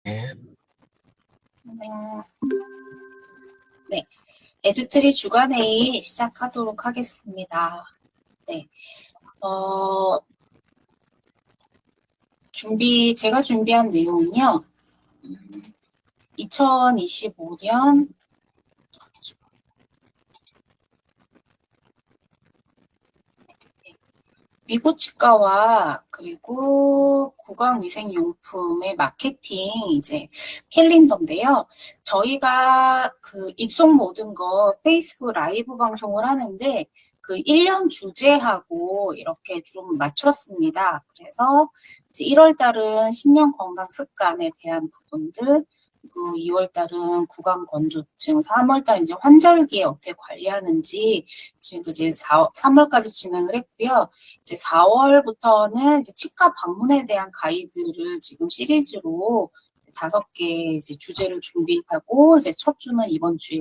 네. 네, 에듀트리 주간회의 시작하도록 하겠습니다. 네, 어, 제가 준비한 내용은요, 2025년 미국 치과와 그리고 구강위생용품의 마케팅 이제 캘린더인데요. 저희가 그 입속 모든 거 페이스북 라이브 방송을 하는데 그 1년 주제하고 이렇게 좀 맞췄습니다. 그래서 이제 1월 달은 신년 건강 습관에 대한 부분들, 그리고 2월 달은 구강 건조증, 3월 달 이제 환절기에 어떻게 관리하는지 지금 이제 3월까지 진행을 했고요. 이제 4월부터는 이제 치과 방문에 대한 가이드를 지금 시리즈로 5개 이제 주제를 준비하고 이제 첫 주는 이번 주에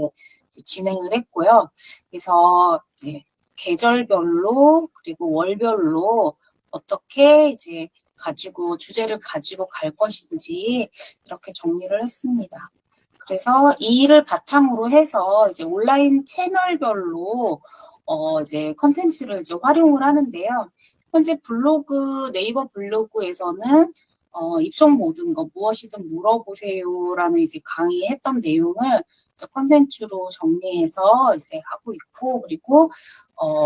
진행을 했고요. 그래서 이제 계절별로 그리고 월별로 어떻게 이제 주제를 가지고 갈 것인지 이렇게 정리를 했습니다. 그래서 이 일을 바탕으로 해서 이제 온라인 채널별로 이제 컨텐츠를 이제 활용을 하는데요. 현재 네이버 블로그에서는 입속 모든 거 무엇이든 물어보세요라는 이제 강의했던 내용을 이제 컨텐츠로 정리해서 이제 하고 있고, 그리고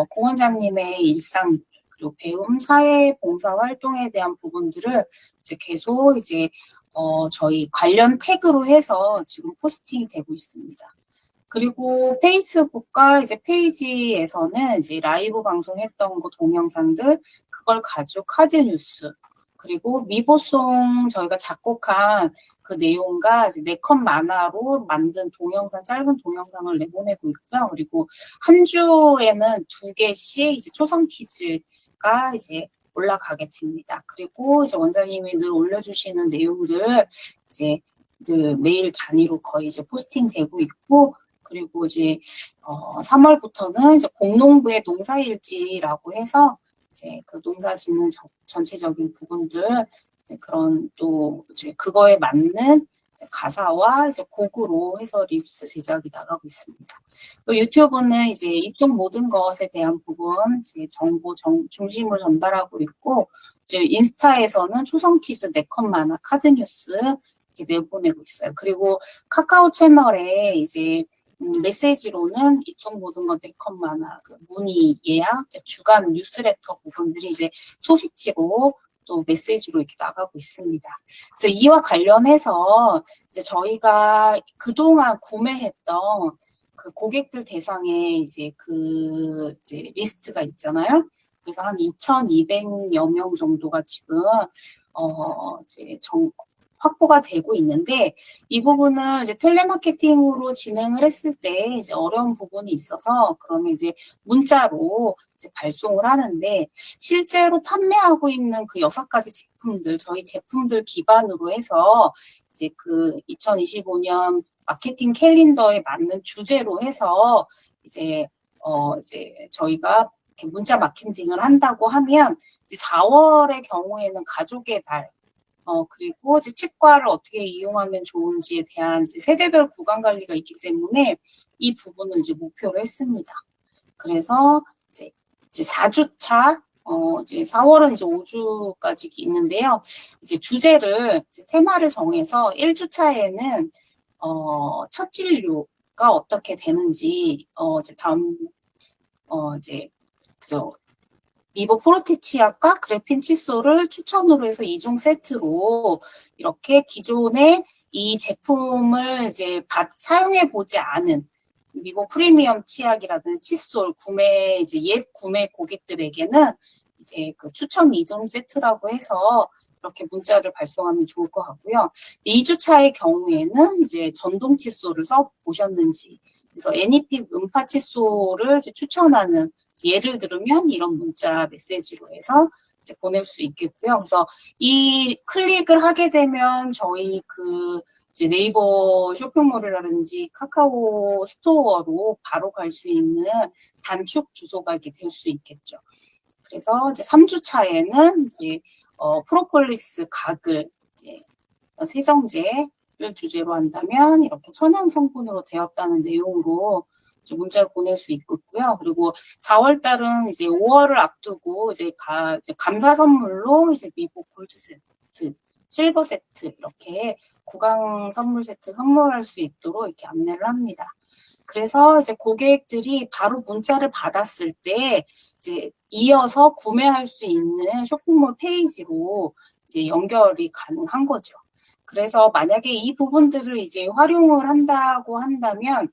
공 원장님의 일상 그리고 배움 사회봉사 활동에 대한 부분들을 이제 계속 이제 저희 관련 태그로 해서 지금 포스팅이 되고 있습니다. 그리고 페이스북과 이제 페이지에서는 이제 라이브 방송했던 거 동영상들, 그걸 가지고 카드 뉴스, 그리고 미보송 저희가 작곡한 그 내용과 이제 네컷 만화로 만든 짧은 동영상을 내보내고 있고요. 그리고 한 주에는 2개씩 이제 초성 퀴즈가 이제 올라가게 됩니다. 그리고 이제 원장님이 늘 올려주시는 내용들 이제 늘 매일 단위로 거의 이제 포스팅되고 있고, 그리고 이제 3월부터는 이제 공농부의 농사일지라고 해서 이제 그 농사 짓는 전체적인 부분들 이제 그런 또 이제 그거에 맞는 이제 가사와 이제 곡으로 해서 립스 제작이 나가고 있습니다. 또 유튜브는 이제 이쪽 모든 것에 대한 부분 이제 중심으로 전달하고 있고, 이제 인스타에서는 초성 퀴즈, 네컷 만화, 카드 뉴스 이렇게 내보내고 있어요. 그리고 카카오 채널에 이제 메시지로는 입속 모든 것 네컷 만화, 그 문의 예약, 주간 뉴스레터 부분들이 이제 소식지로 또 메시지로 이렇게 나가고 있습니다. 그래서 이와 관련해서 이제 저희가 그동안 구매했던 그 고객들 대상의 이제 이제 리스트가 있잖아요. 그래서 한 2,200여 명 정도가 지금 이제 확보가 되고 있는데, 이 부분을 이제 텔레마케팅으로 진행을 했을 때 이제 어려운 부분이 있어서 그러면 이제 문자로 이제 발송을 하는데, 실제로 판매하고 있는 그 6가지 제품들, 저희 제품들 기반으로 해서 이제 그 2025년 마케팅 캘린더에 맞는 주제로 해서 이제 저희가 이렇게 문자 마케팅을 한다고 하면 이제 4월의 경우에는 가족의 달, 그리고 이제 치과를 어떻게 이용하면 좋은지에 대한 이제 세대별 구강 관리가 있기 때문에 이 부분을 이제 목표로 했습니다. 그래서 이제 4주차, 이제 4월은 이제 5주까지 있는데요. 이제 이제 테마를 정해서 1주차에는, 첫 진료가 어떻게 되는지, 이제 그래서 리버 포르테치아과 그래핀 칫솔을 추천으로 해서 2종 세트로 이렇게 기존에 이 제품을 이제 사용해 보지 않은 미보 프리미엄 치약이라든지 칫솔 옛 구매 고객들에게는 이제 그 추천 2종 세트라고 해서 이렇게 문자를 발송하면 좋을 것 같고요. 2주차의 경우에는 이제 전동 칫솔을 써 보셨는지, 그래서 애니픽 음파 칫솔을 추천하는, 예를 들으면 이런 문자 메시지로 해서 이제 보낼 수 있겠고요. 그래서 이 클릭을 하게 되면 저희 이제 네이버 쇼핑몰이라든지 카카오 스토어로 바로 갈 수 있는 단축 주소가 이렇게 될 수 있겠죠. 그래서 이제 3주차에는 이제 프로폴리스 가글, 이제 세정제를 주제로 한다면 이렇게 천연 성분으로 되었다는 내용으로 이제 문자를 보낼 수 있고요. 그리고 4월 달은 이제 5월을 앞두고 이제 감사 선물로 이제 미국 골드 세트, 실버 세트 이렇게 구강 선물 세트 선물할 수 있도록 이렇게 안내를 합니다. 그래서 이제 고객들이 바로 문자를 받았을 때 이제 이어서 구매할 수 있는 쇼핑몰 페이지로 이제 연결이 가능한 거죠. 그래서 만약에 이 부분들을 이제 활용을 한다고 한다면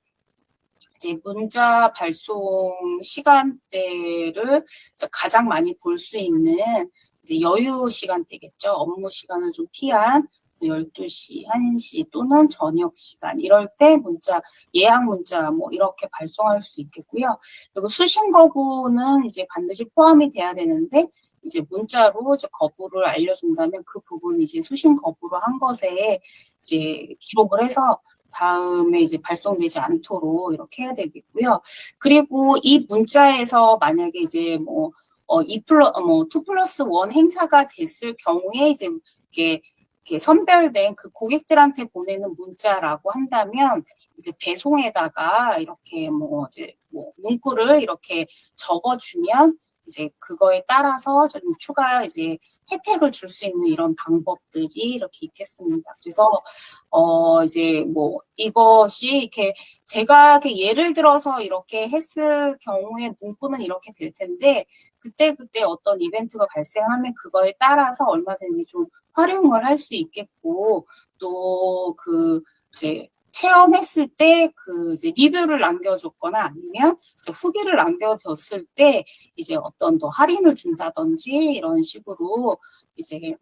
이제 문자 발송 시간대를 가장 많이 볼 수 있는 이제 여유 시간대겠죠. 업무 시간을 좀 피한 12시, 1시 또는 저녁 시간 이럴 때 문자, 예약 문자 뭐 이렇게 발송할 수 있겠고요. 그리고 수신 거부는 이제 반드시 포함이 돼야 되는데 이제 문자로 이제 거부를 알려준다면 그 부분은 이제 수신 거부를 한 것에 이제 기록을 해서 다음에 이제 발송되지 않도록 이렇게 해야 되겠고요. 그리고 이 문자에서 만약에 이제 뭐, 2 플러스 1 행사가 됐을 경우에 이제 이렇게 선별된 그 고객들한테 보내는 문자라고 한다면 이제 배송에다가 이렇게 뭐 이제 뭐 문구를 이렇게 적어주면 이제 그거에 따라서 좀 추가 이제 혜택을 줄 수 있는 이런 방법들이 이렇게 있겠습니다. 그래서 이제 뭐 이것이 이렇게 제가 이렇게 예를 들어서 이렇게 했을 경우에 문구는 이렇게 될 텐데 그때 어떤 이벤트가 발생하면 그거에 따라서 얼마든지 좀 활용을 할 수 있겠고 또 그 이제 체험했을 때 그 이제 리뷰를 남겨줬거나 아니면 이제 후기를 남겨줬을 때 이제 어떤 더 할인을 준다든지 이런 식으로 이제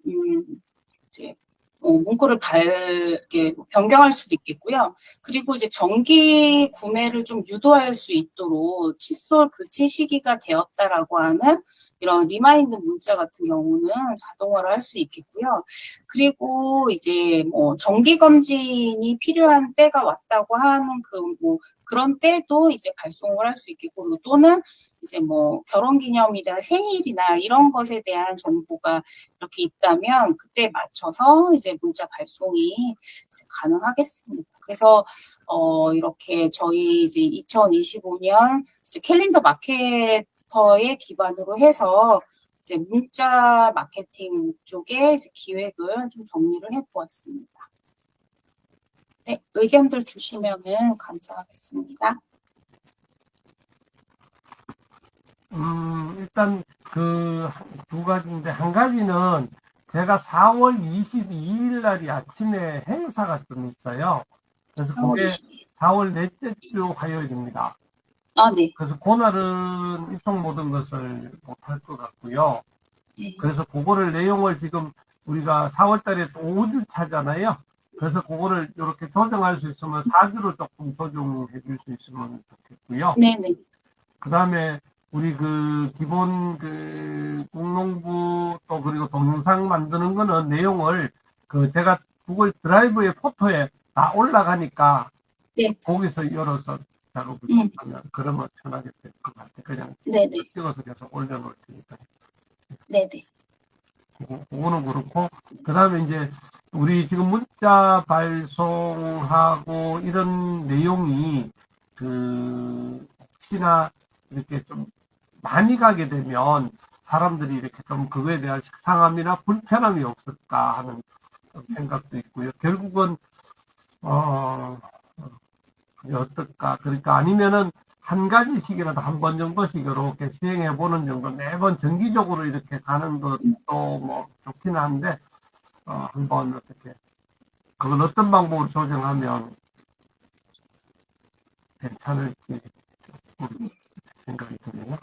이제 문구를 이렇게 변경할 수도 있겠고요. 그리고 이제 정기 구매를 좀 유도할 수 있도록 칫솔 교체 시기가 되었다라고 하는 이런 리마인드 문자 같은 경우는 자동화를 할 수 있겠고요. 그리고 이제 뭐 정기 검진이 필요한 때가 왔다고 하는 그런 때도 이제 발송을 할 수 있겠고 또는 이제 뭐 결혼기념일이나 생일이나 이런 것에 대한 정보가 이렇게 있다면 그때 맞춰서 이제 문자 발송이 이제 가능하겠습니다. 그래서 이렇게 저희 이제 2025년 이제 캘린더 마케터에 기반으로 해서 이제 문자 마케팅 쪽에 이제 기획을 좀 정리를 해보았습니다. 네, 의견들 주시면은 감사하겠습니다. 일단 그 두 가지인데 한 가지는 제가 4월 22일 날이 아침에 행사가 좀 있어요. 그래서 4월 그게 20일. 4월 넷째 주 화요일입니다. 아, 네. 그래서 그날은 입성 모든 것을 못할 것 같고요. 네. 그래서 그거를 내용을 지금 우리가 4월 달에 또 5주 차잖아요. 그래서 그거를 이렇게 조정할 수 있으면 4주로 조금 조정해 줄 수 있으면 좋겠고요. 네네. 그 다음에 우리 그 기본 그 공농부 또 그리고 동영상 만드는 거는 내용을 그 제가 구글 드라이브의 포토에 다 올라가니까 네. 거기서 열어서 작업을 하면 그러면 편하게 될 것 같아요. 그냥 네네. 찍어서 계속 올려놓을 테니까. 네네. 그거는 그렇고 그 다음에 이제 우리 지금 문자 발송하고 이런 내용이 그 혹시나 이렇게 좀 많이 가게 되면 사람들이 이렇게 좀 그거에 대한 식상함이나 불편함이 없을까 하는 생각도 있고요. 결국은 어떨까? 그러니까 아니면은 한 가지씩이라도 한 번 정도씩 이렇게 시행해 보는 정도 매번 정기적으로 이렇게 가는 것도 뭐 좋긴 한데 한번 어떻게 그건 어떤 방법으로 조정하면 괜찮을지 생각이 드네요.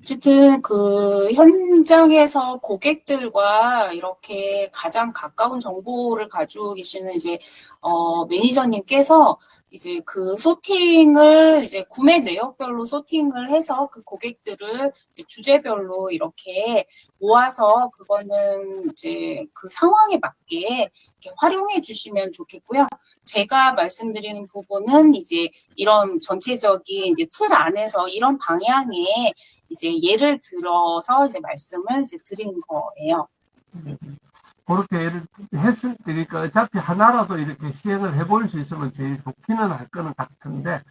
어쨌든 그 현장에서 고객들과 이렇게 가장 가까운 정보를 가지고 계시는 이제 매니저님께서 이제 그 소팅을 이제 구매 내역별로 소팅을 해서 그 고객들을 이제 주제별로 이렇게 모아서 그거는 이제 그 상황에 맞게 이렇게 활용해 주시면 좋겠고요. 제가 말씀드리는 부분은 이제 이런 전체적인 이제 틀 안에서 이런 방향의 이제 예를 들어서 이제 말씀을 이제 드린 거예요. 그렇게 예를 했을 때, 그러니까 어차피 하나라도 이렇게 시행을 해볼 수 있으면 제일 좋기는 할 거는 같은데,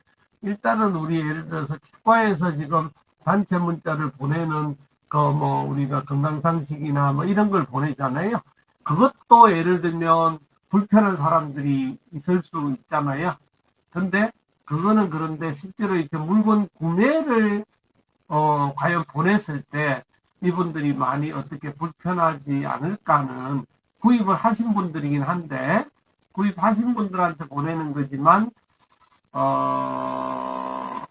일단은 우리 예를 들어서 치과에서 지금 단체 문자를 보내는 그 뭐 우리가 건강상식이나 뭐 이런 걸 보내잖아요. 그것도 예를 들면 불편한 사람들이 있을 수 있잖아요. 근데 그거는 그런데 실제로 이렇게 물건 구매를 과연 보냈을 때 이분들이 많이 어떻게 불편하지 않을까는 구입을 하신 분들이긴 한데 구입하신 분들한테 보내는 거지만 어,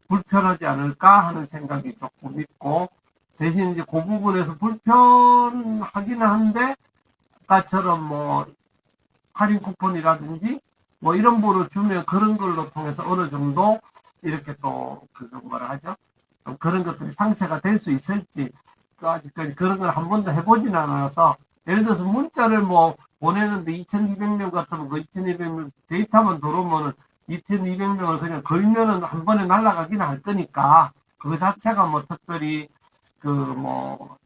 불편하지 않을까 하는 생각이 조금 있고 대신 이제 그 부분에서 불편하기는 한데 아까처럼 뭐 할인 쿠폰이라든지 뭐 이런 거를 주면 그런 걸로 통해서 어느 정도 이렇게 또그 뭐라 하죠? 그런 것들이 상쇄가 될 수 있을지 아직까지 그런 걸 한 번도 해보진 않아서 예를 들어서 문자를 뭐 보내는데 2200명 같으면 그 2200명 데이터만 들어오면은 2200명을 그냥 걸면은 한 번에 날아가긴 할 거니까 그거 자체가 뭐 특별히 그 뭐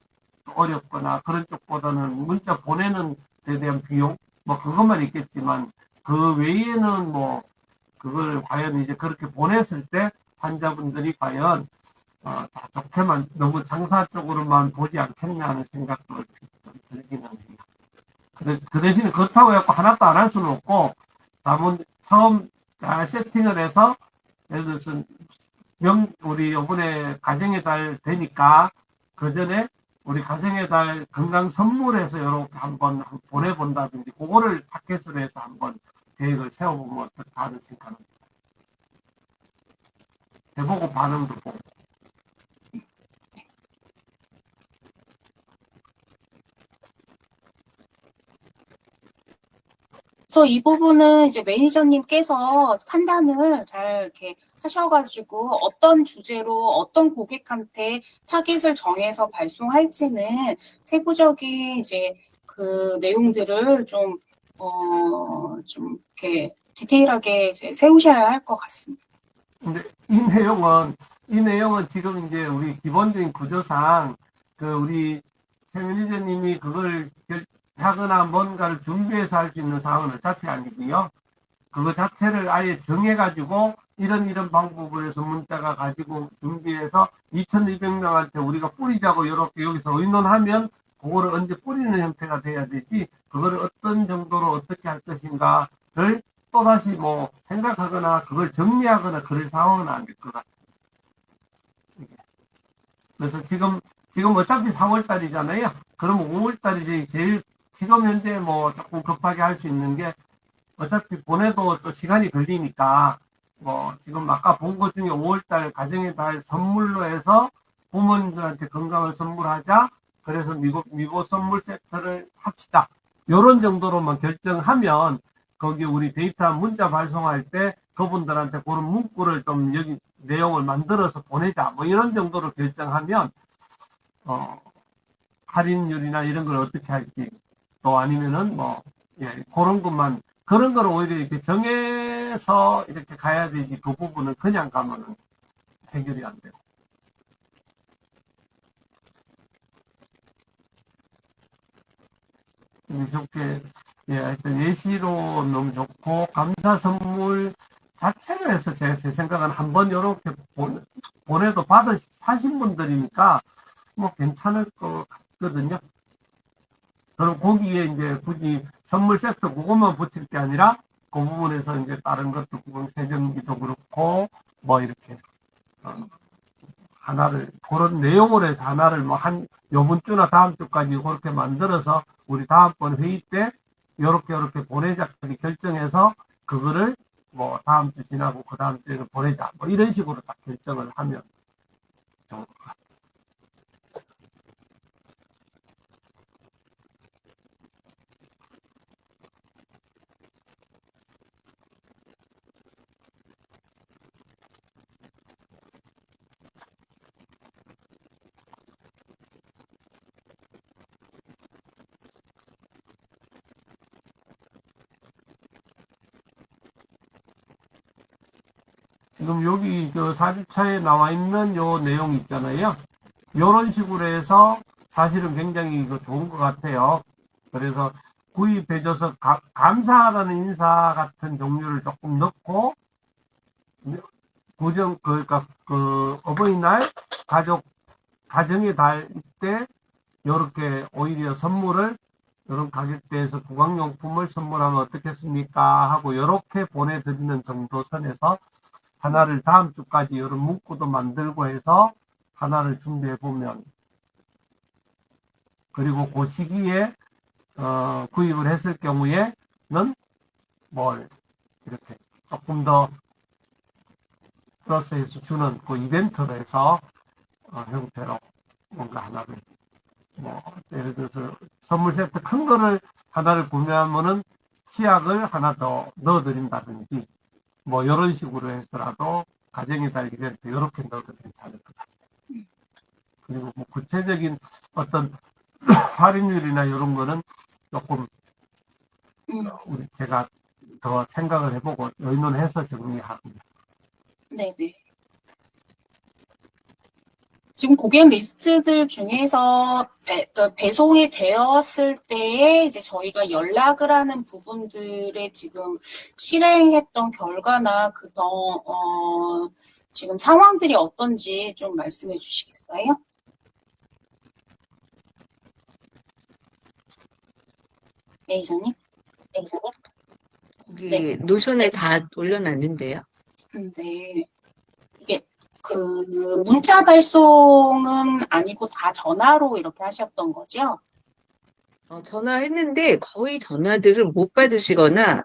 어렵거나 그런 쪽보다는 문자 보내는 데 대한 비용 뭐 그것만 있겠지만 그 외에는 뭐 그걸 과연 이제 그렇게 보냈을 때 환자분들이 과연 다 좋게만 너무 장사 쪽으로만 보지 않겠냐 하는 생각도 좀 들기는 해요. 그 대신에 그렇다고 해서 하나도 안 할 수는 없고 다만 처음 잘 세팅을 해서 예를 들어서 우리 이번에 가정의 달 되니까 그 전에 우리 가정의 달 건강 선물해서 이렇게 한번 보내본다든지 그거를 타켓으로 해서 한번 계획을 세워보면 어떨까 하는 생각은 해보고 반응도 보고. 그래서 이 부분은 이제 매니저님께서 판단을 잘 이렇게 하셔가지고 어떤 주제로 어떤 고객한테 타깃을 정해서 발송할지는 세부적인 이제 그 내용들을 좀 이렇게 디테일하게 이제 세우셔야 할 것 같습니다. 근데 이 내용은 지금 이제 우리 기본적인 구조상 그 우리 최 매니저님이 그걸 하거나 뭔가를 준비해서 할 수 있는 사항은 어차피 아니고요. 그거 자체를 아예 정해가지고 이런 방법을 해서 문자가 가지고 준비해서 2200명한테 우리가 뿌리자고 이렇게 여기서 의논하면 그거를 언제 뿌리는 형태가 돼야 되지 그거를 어떤 정도로 어떻게 할 것인가를 또다시 뭐 생각하거나 그걸 정리하거나 그럴 상황은 아닐 것 같아요. 그래서 지금 어차피 4월달이잖아요. 그럼 5월달이 제일 지금 현재 뭐 조금 급하게 할 수 있는 게 어차피 보내도 또 시간이 걸리니까 뭐 지금 아까 본 것 중에 5월달 가정의 달 선물로 해서 부모님들한테 건강을 선물하자. 그래서 미국 선물 세트를 합시다. 이런 정도로만 결정하면 거기 우리 데이터 문자 발송할 때 그분들한테 그런 문구를 좀 여기 내용을 만들어서 보내자. 뭐 이런 정도로 결정하면 할인율이나 이런 걸 어떻게 할지 또 아니면은 뭐 예, 그런 것만 그런 걸 오히려 이렇게 정해서 이렇게 가야 되지 그 부분은 그냥 가면은 해결이 안 되고. 좋게 예, 하여튼 예시로 너무 좋고 감사 선물 자체를 해서 제 생각은 한번 이렇게 보내도 받아 사신 분들이니까 뭐 괜찮을 것 같거든요. 그럼 거기에 이제 굳이 선물 세트 그것만 붙일 게 아니라 그 부분에서 이제 다른 것도 세정기도 그렇고 뭐 이렇게 하나를 그런 내용으로 해서 하나를 뭐 한 요번 주나 다음 주까지 그렇게 만들어서 우리 다음번 회의 때 요렇게 보내자까지 결정해서 그거를 뭐 다음 주 지나고 그 다음 주에 보내자 뭐 이런 식으로 딱 결정을 하면 좋을 것 같아요. 지금 여기 그 4주차에 나와 있는 요 내용 있잖아요. 요런 식으로 해서 사실은 굉장히 이거 좋은 것 같아요. 그래서 구입해줘서 감사하다는 인사 같은 종류를 조금 넣고, 그러니까 그 어버이날 가정의 달 때 이렇게 오히려 선물을 이런 가격대에서 구강용품을 선물하면 어떻겠습니까 하고 이렇게 보내드리는 정도 선에서 하나를 다음 주까지 이런 문구도 만들고 해서 하나를 준비해 보면, 그리고 그 시기에 구입을 했을 경우에는 뭘 이렇게 조금 더 플러스해서 주는 그 이벤트로 해서 형태로 뭔가 하나를, 뭐 예를 들어서 선물 세트 큰 거를 하나를 구매하면은 치약을 하나 더 넣어드린다든지 뭐 이런 식으로 해서라도 가정의 달 이벤트 이렇게 넣어도 괜찮을 것 같아요. 그리고 뭐 구체적인 어떤 할인율이나 이런 거는 조금 제가 더 생각을 해보고 의논해서 정리합니다. 네네. 지금 고객 리스트들 중에서 배송이 되었을 때에 이제 저희가 연락을 하는 부분들에 지금 실행했던 결과나 지금 상황들이 어떤지 좀 말씀해 주시겠어요? 매니저님? 거기 네. 노션에 다 올려놨는데요. 네. 이게 문자 발송은 아니고 다 전화로 이렇게 하셨던 거죠? 전화했는데 거의 전화들을 못 받으시거나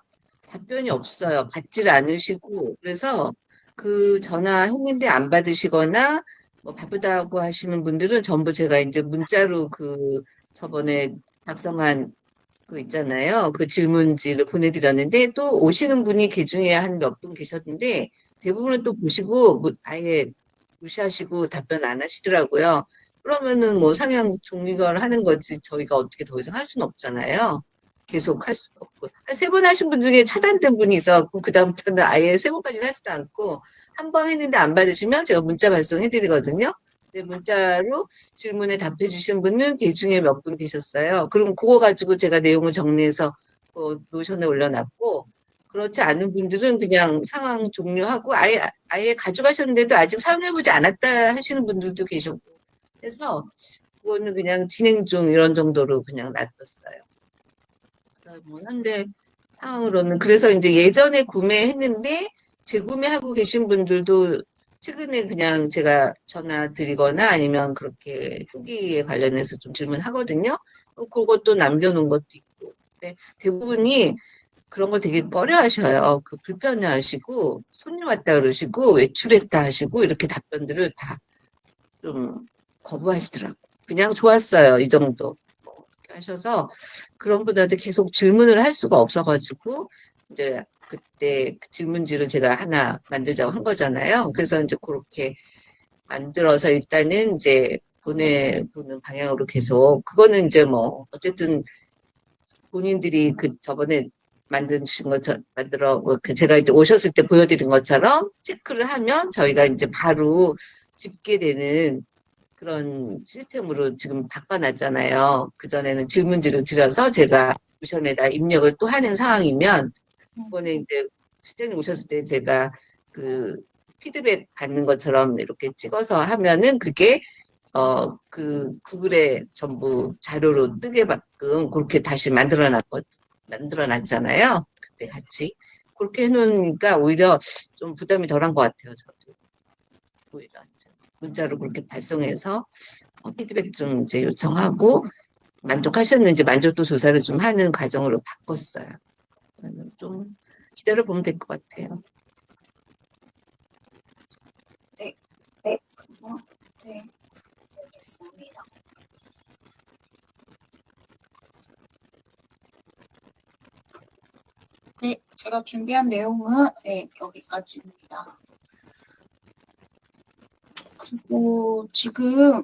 답변이 없어요. 받지를 않으시고. 그래서 그 전화했는데 안 받으시거나 뭐 바쁘다고 하시는 분들은 전부 제가 이제 문자로 저번에 작성한 그 있잖아요. 그 질문지를 보내드렸는데 또 오시는 분이 그 중에 한 몇 분 계셨는데 대부분은 또 보시고 아예 무시하시고 답변 안 하시더라고요. 그러면은 뭐 상향 종류를 하는 거지 저희가 어떻게 더 이상 할 수는 없잖아요. 계속 할 수 없고. 한 세 번 하신 분 중에 차단된 분이 있어갖고 그다음부터는 아예 세 번까지는 하지도 않고 한 번 했는데 안 받으시면 제가 문자 발송해드리거든요. 문자로 질문에 답해 주신 분은 그 중에 몇 분 계셨어요. 그럼 그거 가지고 제가 내용을 정리해서 노션에 올려놨고, 그렇지 않은 분들은 그냥 상황 종료하고 아예 가져가셨는데도 아직 사용해보지 않았다 하시는 분들도 계셨고 해서 그거는 그냥 진행 중 이런 정도로 그냥 놔뒀어요. 그런데 상황으로는 그래서 이제 예전에 구매했는데 재구매하고 계신 분들도 최근에 그냥 제가 전화 드리거나 아니면 그렇게 후기에 관련해서 좀 질문하거든요. 그것도 남겨놓은 것도 있고. 근데 대부분이 그런 걸 되게 꺼려 하셔요. 불편해 하시고, 손님 왔다 그러시고, 외출했다 하시고, 이렇게 답변들을 다 좀 거부하시더라고요. 그냥 좋았어요. 이 정도. 하셔서, 그런 분한테 계속 질문을 할 수가 없어가지고, 이제 그때 그 질문지를 제가 하나 만들자고 한 거잖아요. 그래서 이제 그렇게 만들어서 일단은 이제 보내보는 방향으로 계속, 그거는 이제 뭐, 어쨌든 본인들이 저번에 만드신 것처럼 제가 이제 오셨을 때 보여드린 것처럼 체크를 하면 저희가 이제 바로 집계되는 그런 시스템으로 지금 바꿔놨잖아요. 그전에는 질문지를 드려서 제가 미션에다 입력을 또 하는 상황이면, 이번에 이제 실장님 오셨을 때 제가 피드백 받는 것처럼 이렇게 찍어서 하면은 그게 구글에 전부 자료로 뜨게끔 그렇게 다시 만들어놨잖아요. 그때 같이. 그렇게 해놓으니까 오히려 좀 부담이 덜한 것 같아요, 저도. 오히려 문자로 그렇게 발송해서 피드백 좀 이제 요청하고 만족하셨는지 만족도 조사를 좀 하는 과정으로 바꿨어요. 좀 기다려보면 될 것 같아요. 네. 네. 네. 알겠습니다. 네, 제가 준비한 내용은 여기까지입니다. 그리고 지금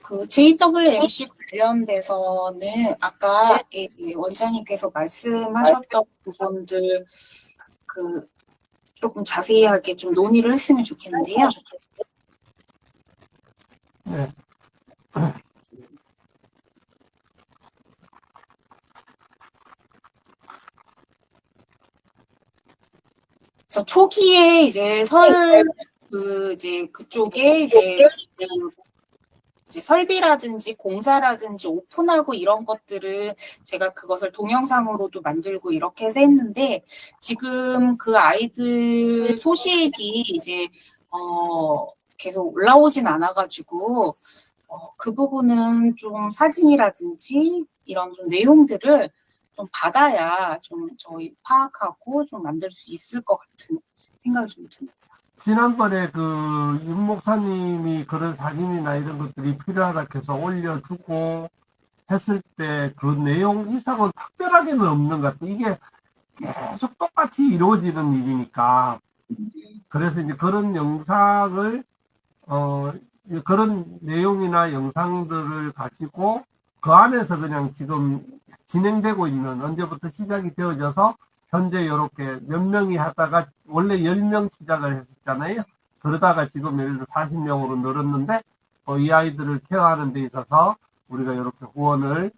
그 JWMC 관련돼서는 아까 원장님께서 말씀하셨던 부분들 조금 자세하게 좀 논의를 했으면 좋겠는데요. 네. 그래서 초기에 이제 이제 그쪽에 이제 설비라든지 공사라든지 오픈하고 이런 것들은 제가 그것을 동영상으로도 만들고 이렇게 해서 했는데 지금 그 아이들 소식이 이제 계속 올라오진 않아가지고 그 부분은 좀 사진이라든지 이런 좀 내용들을 좀 받아야 좀 저희 파악하고 좀 만들 수 있을 것 같은 생각이 좀 듭니다. 지난번에 그 윤 목사님이 그런 사진이나 이런 것들이 필요하다 해서 올려주고 했을 때 그 내용 이상은 특별하게는 없는 것 같아요. 이게 계속 똑같이 이루어지는 일이니까. 그래서 이제 그런 영상을, 그런 내용이나 영상들을 가지고 그 안에서 그냥 지금 진행되고 있는 언제부터 시작이 되어져서 현재 이렇게 몇 명이 하다가 원래 10명 시작을 했었잖아요. 그러다가 지금 예를 들어 40명으로 늘었는데 이 아이들을 케어하는 데 있어서 우리가 이렇게 후원을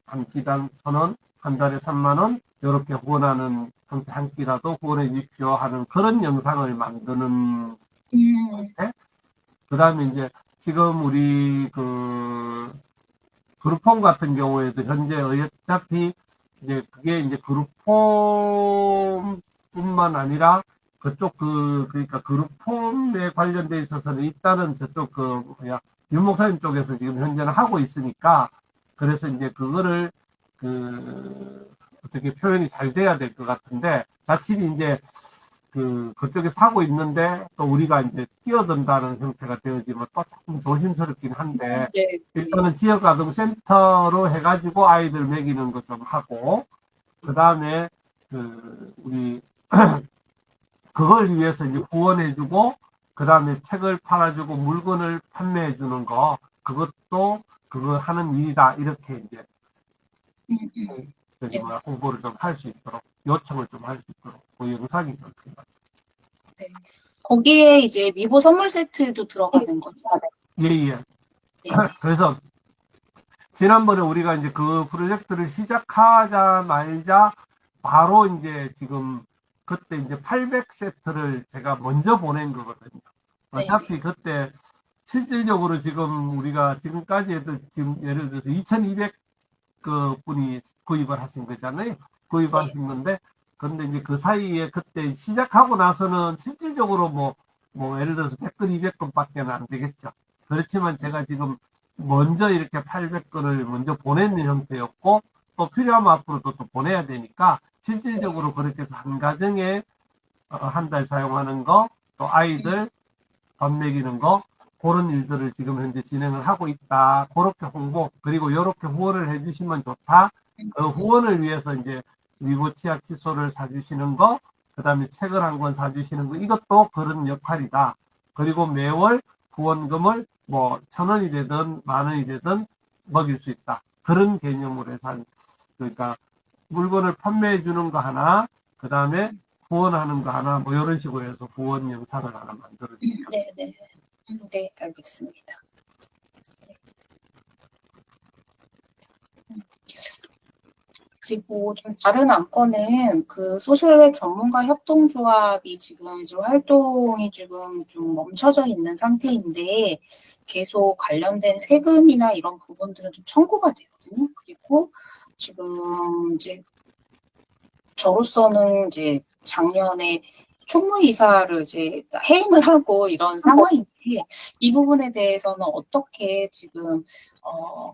한 끼당 1,000원, 한 달에 3만 원 이렇게 후원하는 형태 한 끼라도 후원해 주십시오 하는 그런 영상을 만드는 형태. 그다음에 이제 지금 우리 그 그룹홈 같은 경우에도 현재 어차피 이제 그게 이제 그룹홈뿐만 아니라 그쪽 그러니까 그룹홈에 관련돼 있어서는 일단은 저쪽 윤 목사님 쪽에서 지금 현재는 하고 있으니까 그래서 이제 그거를 어떻게 표현이 잘 돼야 될 것 같은데 자칫 이제 그쪽에 사고 있는데 또 우리가 이제 뛰어든다는 형태가 되어지면 또 조금 조심스럽긴 한데 네. 일단은 지역아동센터로 해가지고 아이들 먹이는 거 좀 하고 그 다음에 우리 그걸 위해서 이제 후원해주고 그 다음에 책을 팔아주고 물건을 판매해주는 거 그것도 그거 하는 일이다 이렇게 이제 네. 홍보를 좀 할 수 있도록 요청을 좀 할 수 있도록 그 영상이 그렇습니다. 네. 거기에 이제 미보 선물 세트도 들어가는 거죠? 예예. 네. 그래서 지난번에 우리가 이제 그 프로젝트를 시작하자마자 바로 이제 지금 그때 이제 800세트를 제가 먼저 보낸 거거든요. 어차피 그때 실질적으로 지금 우리가 지금까지 해도 지금 예를 들어서 2200 그 분이 구입을 하신 거잖아요. 구입하신 건데, 근데 이제 그 사이에 그때 시작하고 나서는 실질적으로 뭐 예를 들어서 100건, 200건 밖에 안 되겠죠. 그렇지만 제가 지금 먼저 이렇게 800건을 먼저 보내는 형태였고, 또 필요하면 앞으로도 또 보내야 되니까, 실질적으로 그렇게 해서 한 가정에 한 달 사용하는 거, 또 아이들 밥 먹이는 거, 그런 일들을 지금 현재 진행을 하고 있다. 그렇게 홍보, 그리고 이렇게 후원을 해주시면 좋다. 그 후원을 위해서 이제 위고 치약 칫솔을 사주시는 거, 그 다음에 책을 한 권 사주시는 거, 이것도 그런 역할이다. 그리고 매월 후원금을 뭐 1,000원이 되든 10,000원이 되든 먹일 수 있다. 그런 개념으로 해서 그러니까 물건을 판매해 주는 거 하나, 그 다음에 후원하는 거 하나, 뭐 이런 식으로 해서 후원 영상을 하나 만들어주세요. 네. 네, 알겠습니다. 그리고 좀 다른 안건은 그 소셜웹 전문가 협동조합이 지금 활동이 지금 좀 멈춰져 있는 상태인데 계속 관련된 세금이나 이런 부분들은 좀 청구가 되거든요. 그리고 지금 이제 저로서는 이제 작년에 총무이사를 이제 해임을 하고 이런 상황인데 이 부분에 대해서는 어떻게 지금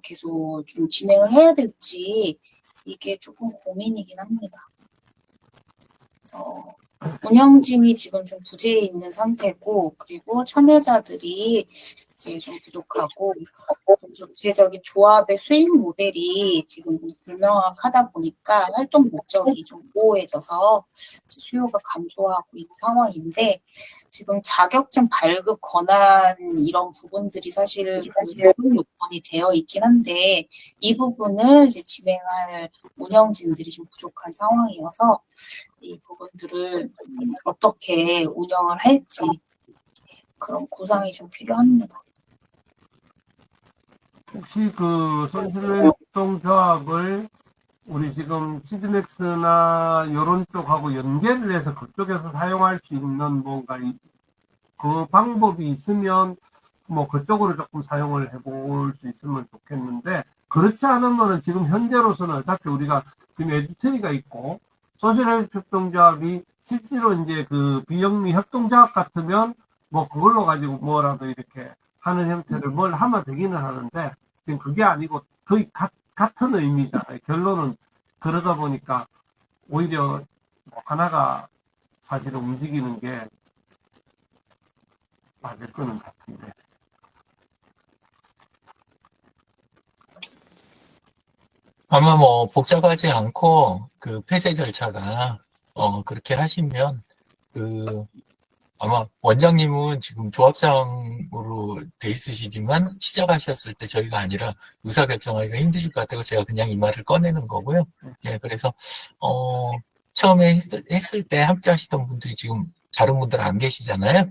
계속 좀 진행을 해야 될지 이게 조금 고민이긴 합니다. 그래서 운영진이 지금 좀 부재해 있는 상태고 그리고 참여자들이 이제 좀 부족하고 좀 전체적인 조합의 수익 모델이 지금 불명확하다 보니까 활동 목적이 좀 모호해져서 수요가 감소하고 있는 상황인데 지금 자격증 발급 권한 이런 부분들이 사실 적용 요건이 되어 있긴 한데 이 부분을 이제 진행할 운영진들이 좀 부족한 상황이어서 이 부분들을 어떻게 운영을 할지 그런 구상이 좀 필요합니다. 혹시 그 손실의 협동조합을 우리 지금 시드맥스나 이런 쪽하고 연계를 해서 그쪽에서 사용할 수 있는 뭔가 그 방법이 있으면 뭐 그쪽으로 조금 사용을 해볼 수 있으면 좋겠는데 그렇지 않으면은 지금 현재로서는 어차피 우리가 지금 에듀트리가 있고 소셜 협동조합이 실제로 이제 그 비영리 협동조합 같으면 뭐 그걸로 가지고 뭐라도 이렇게 하는 형태를 뭘 하면 되기는 하는데 지금 그게 아니고 거의 같은 의미잖아요. 결론은 그러다 보니까 오히려 뭐 하나가 사실은 움직이는 게 맞을 거는 같은데. 아마 뭐 복잡하지 않고 그 폐쇄 절차가 그렇게 하시면 그 아마 원장님은 지금 조합장으로 돼 있으시지만 시작하셨을 때 저희가 아니라 의사결정하기가 힘드실 것 같아서 제가 그냥 이 말을 꺼내는 거고요. 예, 그래서 처음에 했을 때 함께 하시던 분들이 지금 다른 분들 안 계시잖아요.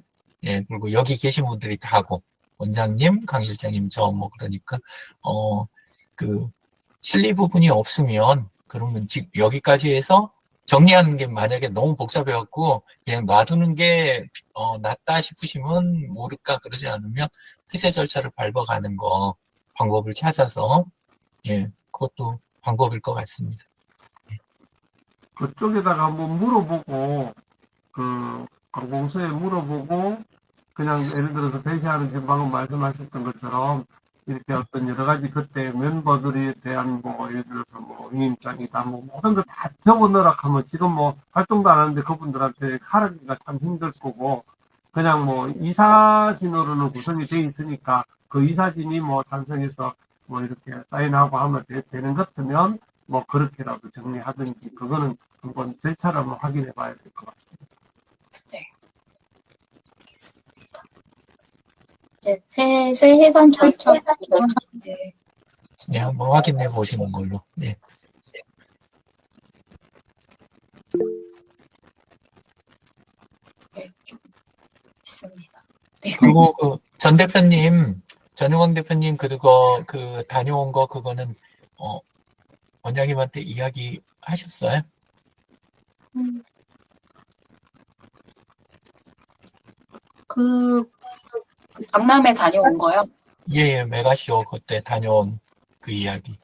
예, 그리고 여기 계신 분들이 다고 원장님, 강 실장님, 저 뭐 그러니까 그 실리 부분이 없으면 그러면 지금 여기까지 해서 정리하는 게 만약에 너무 복잡해갖고 그냥 놔두는 게 낫다 싶으시면 모를까 그러지 않으면 폐쇄 절차를 밟아가는 거 방법을 찾아서 예 그것도 방법일 것 같습니다. 그쪽에다가 한번 물어보고 그 관공서에 물어보고 그냥 예를 들어서 배시하는 지금 방금 말씀하셨던 것처럼 이렇게 어떤 여러 가지 그때 멤버들에 대한 뭐 예를 들어서 뭐 위임장이다 뭐 모든 걸 다 적어 넣으라 하면 지금 뭐 활동도 안 하는데 그분들한테 하기가 참 힘들 거고 그냥 뭐 이사진으로는 구성이 돼 있으니까 그 이사진이 뭐 찬성해서 뭐 이렇게 사인하고 하면 되는 것 같으면 뭐 그렇게라도 정리하든지 그거는 한번 절차를 한번 확인해 봐야 될 것 같습니다. 알겠습니다. 네, 폐쇄 해산 절차. 네. 예, 한번 확인해 보시는 걸로. 예. 네, 좀 있습니다. 네. 그리고 그 전 대표님, 전용광 대표님 그거 그 다녀온 거 그거는 원장님한테 이야기 하셨어요? 그 박람회 다녀온 거요? 예, 메가쇼 그때 다녀온 그 이야기.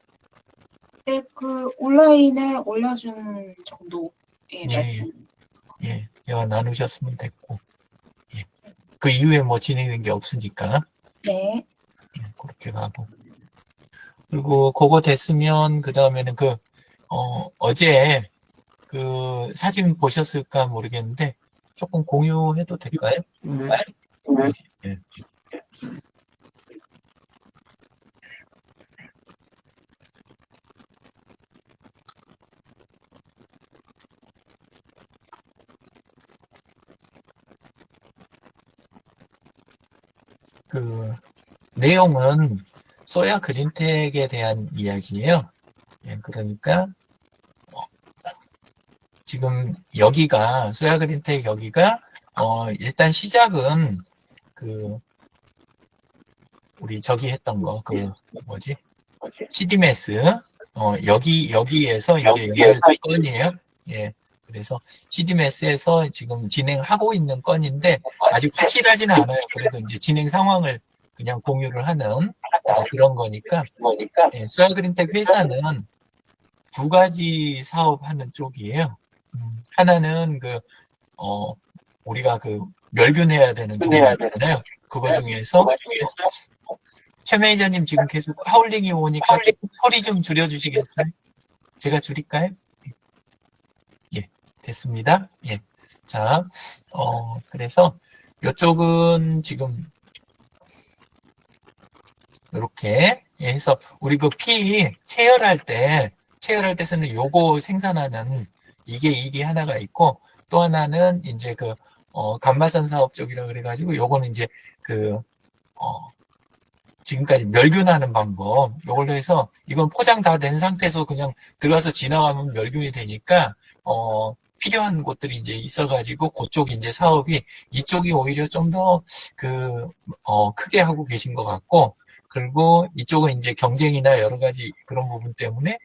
네, 그 온라인에 올려준 정도의 예, 말씀. 예, 대화 나누셨으면 됐고. 예. 그 이후에 뭐 진행된 게 없으니까. 네. 예, 그렇게 가고. 그리고 그거 됐으면 그 다음에는 어제 그 사진 보셨을까 모르겠는데 조금 공유해도 될까요? 네. 예. 그 내용은 소야 그린텍에 대한 이야기예요. 예, 그러니까 지금 여기가 소야 그린텍 여기가 일단 시작은 그 우리 저기 했던 거 그 뭐지 CDMS 여기에서 이제 연결된 건이에요. 예. 그래서 CDMS에서 지금 진행하고 있는 건인데 아직 확실하지는 않아요. 그래도 이제 진행 상황을 그냥 공유를 하는 그런 거니까 예, 소야 그린텍 회사는 두 가지 사업하는 쪽이에요. 하나는 우리가 그 멸균해야 되는 종류잖아요. 그거 중에서 최 매니저님 지금 계속 하울링이 오니까 조금 소리 좀 줄여주시겠어요? 제가 줄일까요? 예, 됐습니다. 예. 자, 그래서 이쪽은 지금 이렇게 해서 우리 그 피 체열할 때 쓰는 요거 생산하는 이게 하나가 있고 또 하나는 이제 감마선 사업 쪽이라 그래가지고 요거는 이제 지금까지 멸균하는 방법 요걸로 해서 이건 포장 다 된 상태에서 그냥 들어가서 지나가면 멸균이 되니까 필요한 곳들이 이제 있어가지고 그쪽 이제 사업이 이쪽이 오히려 좀 더 크게 하고 계신 것 같고 그리고 이쪽은 이제 경쟁이나 여러 가지 그런 부분 때문에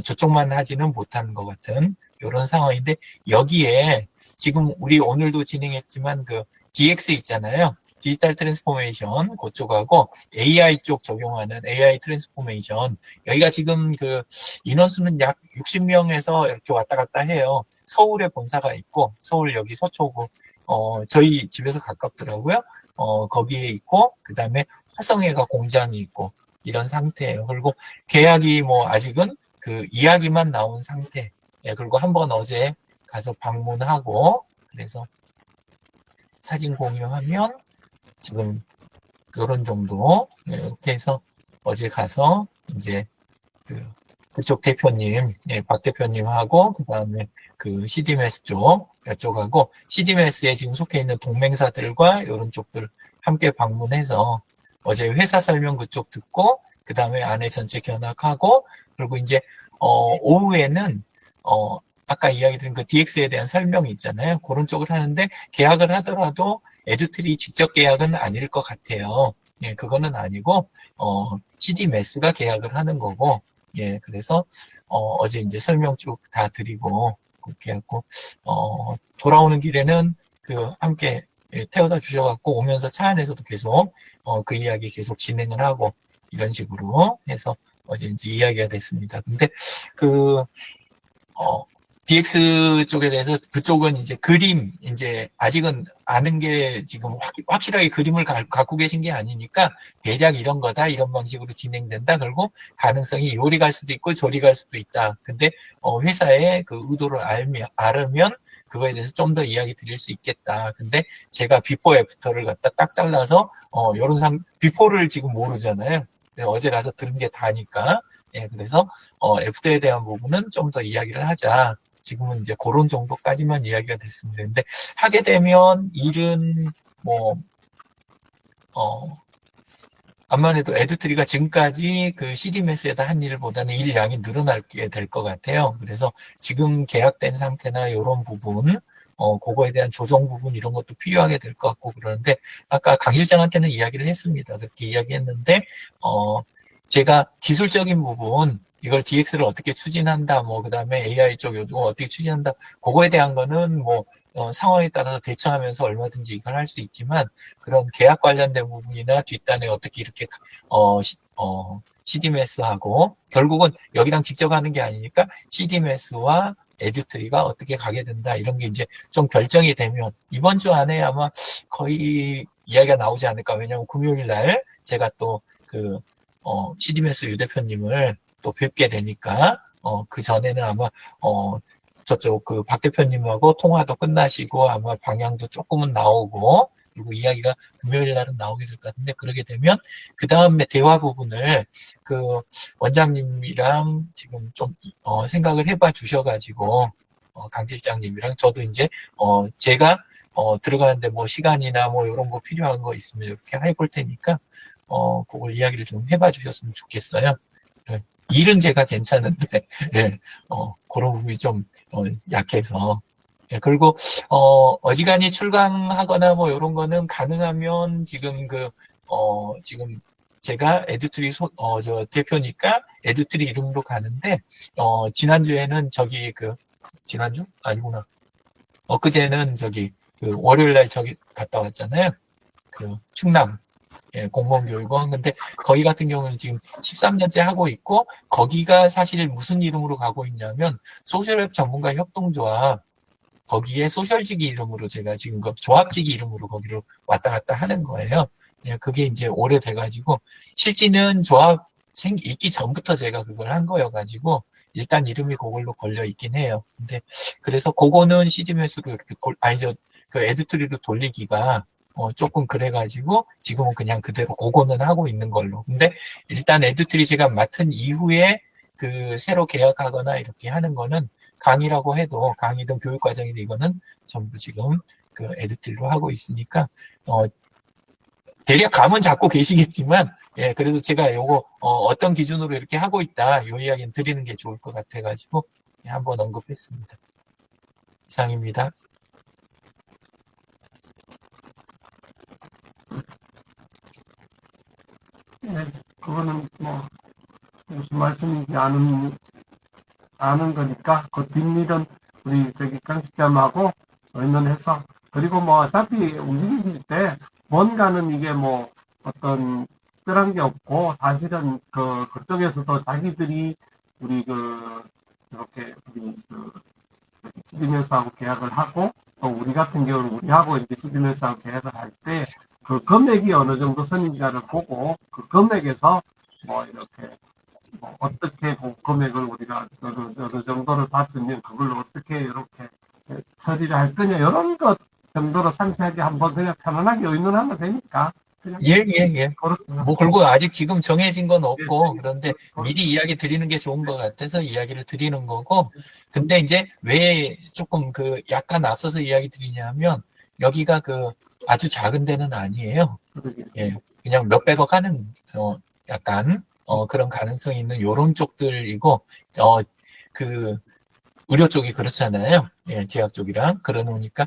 저쪽만 하지는 못하는 것 같은 이런 상황인데, 여기에 지금 우리 오늘도 진행했지만 그 DX 있잖아요. 디지털 트랜스포메이션 그쪽하고 AI 쪽 적용하는 AI 트랜스포메이션, 여기가 지금 그 인원수는 약 60명에서 이렇게 왔다 갔다 해요. 서울에 본사가 있고, 서울 여기 서초구 저희 집에서 가깝더라고요. 거기에 있고, 그 다음에 화성에가 공장이 있고, 이런 상태예요. 그리고 계약이 뭐 아직은 그 이야기만 나온 상태. 예, 그리고 한번 어제 가서 방문하고, 그래서 사진 공유하면 지금 요런 정도. 예, 이렇게 해서 어제 가서 이제 그쪽 대표님, 예, 박 대표님하고, 그 다음에 그 CDMS 쪽하고, CDMS에 지금 속해 있는 동맹사들과 이런 쪽들 함께 방문해서 어제 회사 설명 그쪽 듣고, 그 다음에 안에 전체 견학하고, 그리고 이제, 오후에는, 아까 이야기 드린 그 DX에 대한 설명이 있잖아요. 그런 쪽을 하는데, 계약을 하더라도 에듀트리 직접 계약은 아닐 것 같아요. 예, 그거는 아니고, CDMS가 계약을 하는 거고, 예, 그래서, 어제 이제 설명 쭉 다 드리고, 그렇게 하고, 돌아오는 길에는 함께 예, 태워다 주셔갖고 오면서 차 안에서도 계속, 그 이야기 계속 진행을 하고, 이런 식으로 해서 어제 이제 이야기가 됐습니다. 근데 DX 쪽에 대해서 그쪽은 이제 그림, 이제 아직은 아는 게 지금 확실하게 그림을 갖고 계신 게 아니니까 대략 이런 거다, 이런 방식으로 진행된다. 그리고 가능성이 요리 갈 수도 있고 저리 갈 수도 있다. 근데 회사의 그 의도를 알면 그거에 대해서 좀 더 이야기 드릴 수 있겠다. 근데 제가 비포 애프터를 갖다 딱 잘라서 비포를 지금 모르잖아요. 어제 가서 들은 게 다니까. 예, 그래서 애프터에 대한 부분은 좀 더 이야기를 하자. 지금은 이제 그런 정도까지만 이야기가 됐습니다. 근데 하게 되면 일은 암만 해도 에듀트리가 지금까지 그 CDMS에다 한 일보다는 일 양이 늘어나게 될 것 같아요. 그래서 지금 계약된 상태나 이런 부분, 그거에 대한 조정 부분 이런 것도 필요하게 될 것 같고 그러는데, 아까 강 실장한테는 이야기를 했습니다. 그렇게 이야기했는데, 제가 기술적인 부분, 이걸 DX를 어떻게 추진한다, 그 다음에 AI 쪽 요즘 어떻게 추진한다, 그거에 대한 거는 상황에 따라서 대처하면서 얼마든지 이걸 할 수 있지만, 그런 계약 관련된 부분이나 뒷단에 어떻게 이렇게, CDMS하고, 결국은 여기랑 직접 하는 게 아니니까, CDMS와 에듀트리가 어떻게 가게 된다, 이런 게 이제 좀 결정이 되면, 이번 주 안에 아마 거의 이야기가 나오지 않을까. 왜냐면 금요일 날 제가 또 CDMS 유 대표님을 또 뵙게 되니까, 그 전에는 아마, 저쪽 박 대표님하고 통화도 끝나시고 아마 방향도 조금은 나오고, 그리고 이야기가 금요일 날은 나오게 될 것 같은데, 그러게 되면 그 다음에 대화 부분을 원장님이랑 지금 좀 생각을 해봐 주셔가지고, 강 실장님이랑 저도 이제 제가 들어가는데 시간이나 이런 거 필요한 거 있으면 이렇게 해볼 테니까 그걸 이야기를 좀 해봐 주셨으면 좋겠어요. 네. 일은 제가 괜찮은데, 예, 그런 부분이 좀 약해서. 예, 그리고 어지간히 출강하거나 이런 거는 가능하면 지금 지금 제가 에듀트리 저 대표니까 에듀트리 이름으로 가는데, 지난주에는 지난주? 아니구나. 엊그제는 월요일 날 갔다 왔잖아요. 충남. 예, 공무원교육원. 근데 거기 같은 경우는 지금 13년째 하고 있고, 거기가 사실 무슨 이름으로 가고 있냐면 소셜앱 전문가 협동조합, 거기에 소셜직이 이름으로 제가 지금 조합직이 이름으로 거기로 왔다 갔다 하는 거예요. 예, 그게 이제 오래돼가지고, 실제는 조합 있기 전부터 제가 그걸 한 거여가지고 일단 이름이 그걸로 걸려 있긴 해요. 근데 그래서 그거는 CDMS로 이렇게 에듀트리로 돌리기가 조금 그래가지고 지금은 그냥 그대로 그거는 하고 있는 걸로. 근데 일단 에듀트리 제가 맡은 이후에 새로 계약하거나 이렇게 하는 거는 강의라고 해도, 강의든 교육과정이든 이거는 전부 지금 에듀트리로 하고 있으니까 대략 감은 잡고 계시겠지만, 예, 그래도 제가 요거 어떤 기준으로 이렇게 하고 있다, 요 이야기는 드리는 게 좋을 것 같아가지고 한번 언급했습니다. 이상입니다. 네, 그거는 뭐 무슨 말씀인지 아는 거니까 그 뒷일은 우리 저기 강식점하고 의논해서 그리고 뭐 어차피 움직이실 때 뭔가는 이게 뭐 어떤 특별한 게 없고 사실은 그쪽에서도 자기들이 우리 이렇게 우리 시비면서하고 계약을 하고 또 우리 같은 경우는 우리하고 이제 시비면서하고 계약을 할 때 그 금액이 어느 정도 선인가를 보고 그 금액에서 뭐 이렇게 뭐 어떻게 그 금액을 우리가 어느 정도를 받으면 그걸로 어떻게 이렇게 처리를 할 거냐 이런 것 정도로 상세하게 한번 그냥 편안하게 의논하면 되니까 그냥 예, 예, 예. 그렇게 뭐, 그리고 아직 지금 정해진 건 없고, 예, 그런데 예. 미리 이야기 드리는 게 좋은 것 같아서 이야기를 드리는 거고, 근데 이제 왜 조금 약간 앞서서 이야기 드리냐면, 여기가 아주 작은 데는 아니에요. 그러게. 예. 그냥 몇백억 하는, 약간, 그런 가능성이 있는 요런 쪽들이고, 의료 쪽이 그렇잖아요. 예, 제약 쪽이랑. 그러니까,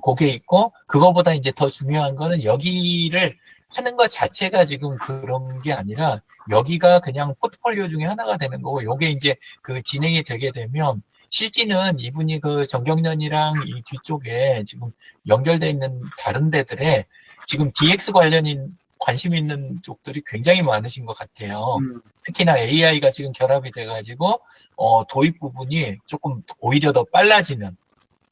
그게 있고, 그거보다 이제 더 중요한 거는 여기를 하는 것 자체가 지금 그런 게 아니라, 여기가 그냥 포트폴리오 중에 하나가 되는 거고, 요게 이제 진행이 되게 되면, 실제는 이분이 정경련이랑 이 뒤쪽에 지금 연결돼 있는 다른 데들에 지금 DX 관련인 관심 있는 쪽들이 굉장히 많으신 것 같아요. 특히나 AI가 지금 결합이 돼가지고, 도입 부분이 조금 오히려 더 빨라지는,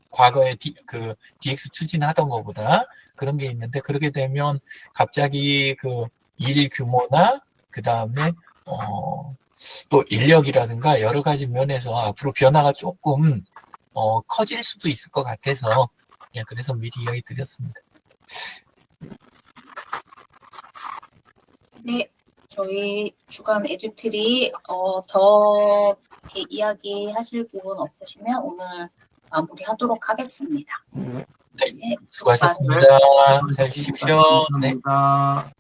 과거에 DX 추진하던 것보다 그런 게 있는데, 그렇게 되면 갑자기 일 규모나, 그 다음에, 또 인력이라든가 여러 가지 면에서 앞으로 변화가 조금, 커질 수도 있을 것 같아서, 예, 그래서 미리 이야기 드렸습니다. 네, 저희 주간 에듀트리 더 이렇게 이야기하실 부분 없으시면 오늘 마무리하도록 하겠습니다. 네. 네, 수고하셨습니다. 잘 쉬십시오. 네. 감사합니다.